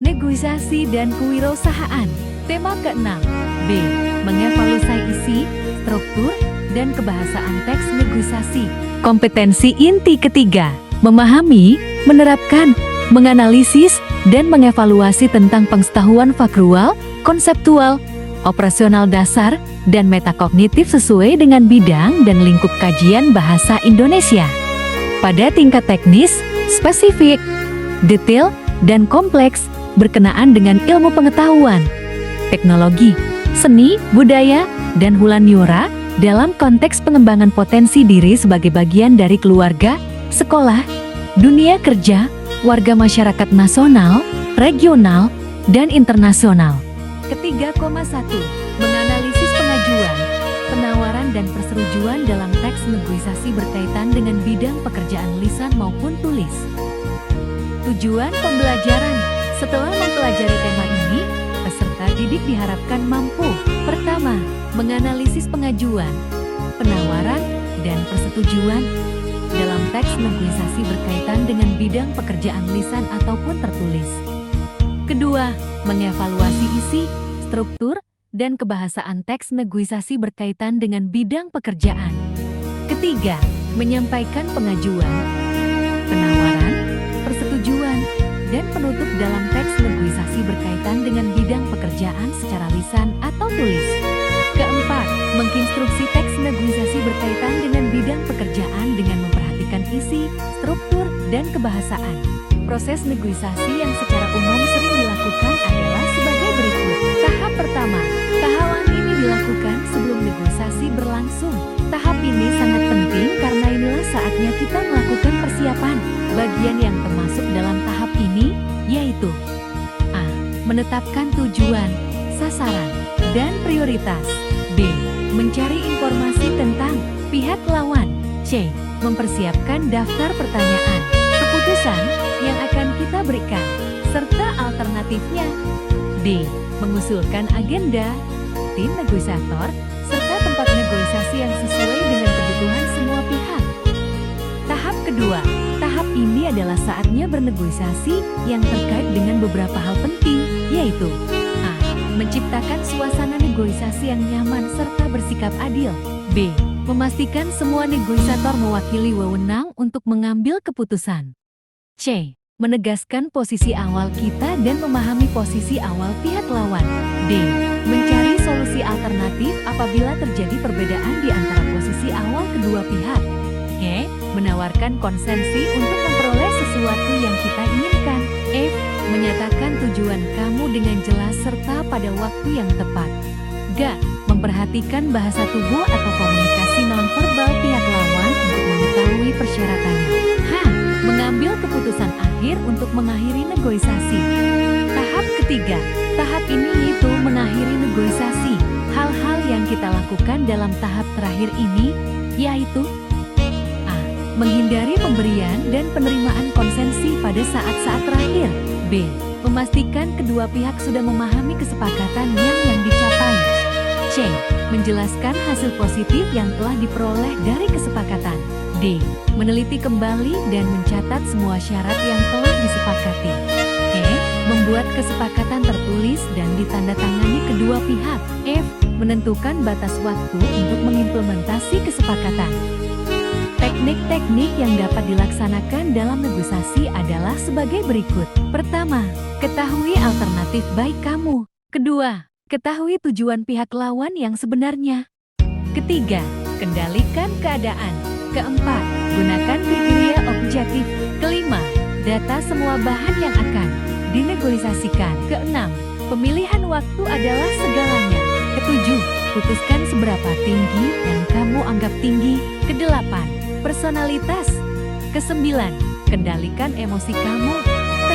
Negosiasi dan kewirausahaan. Tema ke-6. B. Mengevaluasi isi, struktur, dan kebahasaan teks negosiasi. Kompetensi inti ketiga. Memahami, menerapkan, menganalisis, dan mengevaluasi tentang pengetahuan faktual, konseptual, operasional dasar, dan metakognitif sesuai dengan bidang dan lingkup kajian bahasa Indonesia. Pada tingkat teknis, spesifik, detail, dan kompleks, berkenaan dengan ilmu pengetahuan, teknologi, seni, budaya, dan humaniora dalam konteks pengembangan potensi diri sebagai bagian dari keluarga, sekolah, dunia kerja, warga masyarakat nasional, regional, dan internasional. Ketiga, 1. Menganalisis pengajuan, penawaran dan persetujuan dalam teks negosiasi berkaitan dengan bidang pekerjaan lisan maupun tulis. Tujuan pembelajaran. Setelah mempelajari tema ini, peserta didik diharapkan mampu: pertama, menganalisis pengajuan, penawaran, dan persetujuan dalam teks negosiasi berkaitan dengan bidang pekerjaan lisan ataupun tertulis. Kedua, mengevaluasi isi, struktur, dan kebahasaan teks negosiasi berkaitan dengan bidang pekerjaan. Ketiga, menyampaikan pengajuan, penawaran, persetujuan, dan penutup dalam teks negosiasi berkaitan dengan bidang pekerjaan secara lisan atau tulis. Keempat, menginstruksi teks negosiasi berkaitan dengan bidang pekerjaan dengan memperhatikan isi, struktur, dan kebahasaan. Proses negosiasi yang secara umum sering dilakukan adalah sebagai berikut. Tahap pertama, tahapan ini dilakukan sebelum negosiasi berlangsung. Tahap ini sangat penting karena inilah saatnya kita melakukan persiapan. Bagian yang termasuk dalam tahap ini yaitu A. Menetapkan tujuan, sasaran, dan prioritas. B. Mencari informasi tentang pihak lawan. C. Mempersiapkan daftar pertanyaan, keputusan yang akan kita berikan, serta alternatifnya. D. Mengusulkan agenda, tim negosiator, serta tempat negosiasi yang sesuai dengan kebutuhan semua pihak. Tahap kedua. Tahap ini adalah saatnya bernegosiasi yang terkait dengan beberapa hal penting, yaitu A. Menciptakan suasana negosiasi yang nyaman serta bersikap adil. B. Memastikan semua negosiator mewakili wewenang untuk mengambil keputusan. C. Menegaskan posisi awal kita dan memahami posisi awal pihak lawan. D. Mencari solusi alternatif apabila terjadi perbedaan di antara posisi awal kedua pihak. E. Menawarkan konsensi untuk memperoleh sesuatu yang kita inginkan. F. Menyatakan tujuan kamu dengan jelas serta pada waktu yang tepat. G. Memperhatikan bahasa tubuh atau komunikasi nonverbal pihak lawan untuk mengetahui persyaratannya. H. Mengambil keputusan akhir untuk mengakhiri negosiasi. Tahap ketiga. Tahap ini yaitu mengakhiri negosiasi. Hal-hal yang kita lakukan dalam tahap terakhir ini yaitu A. Menghindari pemberian dan penerimaan konsensi pada saat-saat terakhir. B. Memastikan kedua pihak sudah memahami kesepakatan yang dicapai. C. Menjelaskan hasil positif yang telah diperoleh dari kesepakatan. D. Meneliti kembali dan mencatat semua syarat yang telah disepakati. E. Membuat kesepakatan tertulis dan ditandatangani kedua pihak. F. Menentukan batas waktu untuk mengimplementasi kesepakatan. Teknik-teknik yang dapat dilaksanakan dalam negosiasi adalah sebagai berikut. Pertama, ketahui alternatif baik kamu. Kedua, ketahui tujuan pihak lawan yang sebenarnya. Ketiga, kendalikan keadaan. Keempat, gunakan kriteria objektif. Kelima, data semua bahan yang akan dinegosiasikan. Keenam, pemilihan waktu adalah segalanya. Ketujuh, putuskan seberapa tinggi yang kamu anggap tinggi. Kedelapan, personalitas. Kesembilan, kendalikan emosi kamu.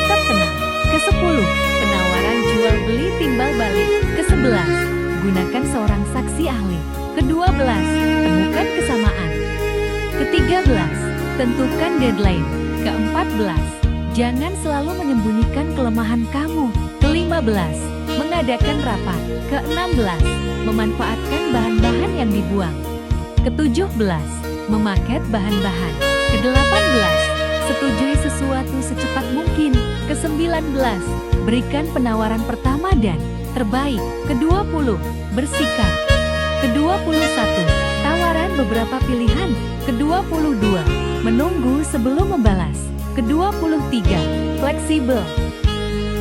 Tetap tenang. Kesepuluh, penawaran jual beli timbal balik. Kesebelas, gunakan seorang saksi ahli. Kedua belas, temukan kesamaan. Ketiga belas, tentukan deadline. Keempat belas, jangan selalu menyembunyikan kelemahan kamu. Kelima belas, mengadakan rapat. Keenam belas, memanfaatkan bahan-bahan yang dibuang. Ketujuh belas, memaket bahan-bahan. Kedelapan belas, Setujui sesuatu secepat mungkin. Ke-19, berikan penawaran pertama dan terbaik. Ke-20, bersikap. Ke-21, tawaran beberapa pilihan. Ke-22, menunggu sebelum membalas. Ke-23, fleksibel.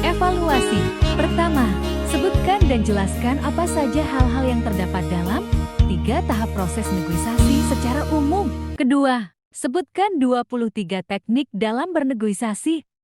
Evaluasi. Pertama, sebutkan dan jelaskan apa saja hal-hal yang terdapat dalam 3 tahap proses negosiasi secara umum. Kedua, sebutkan 23 teknik dalam bernegosiasi.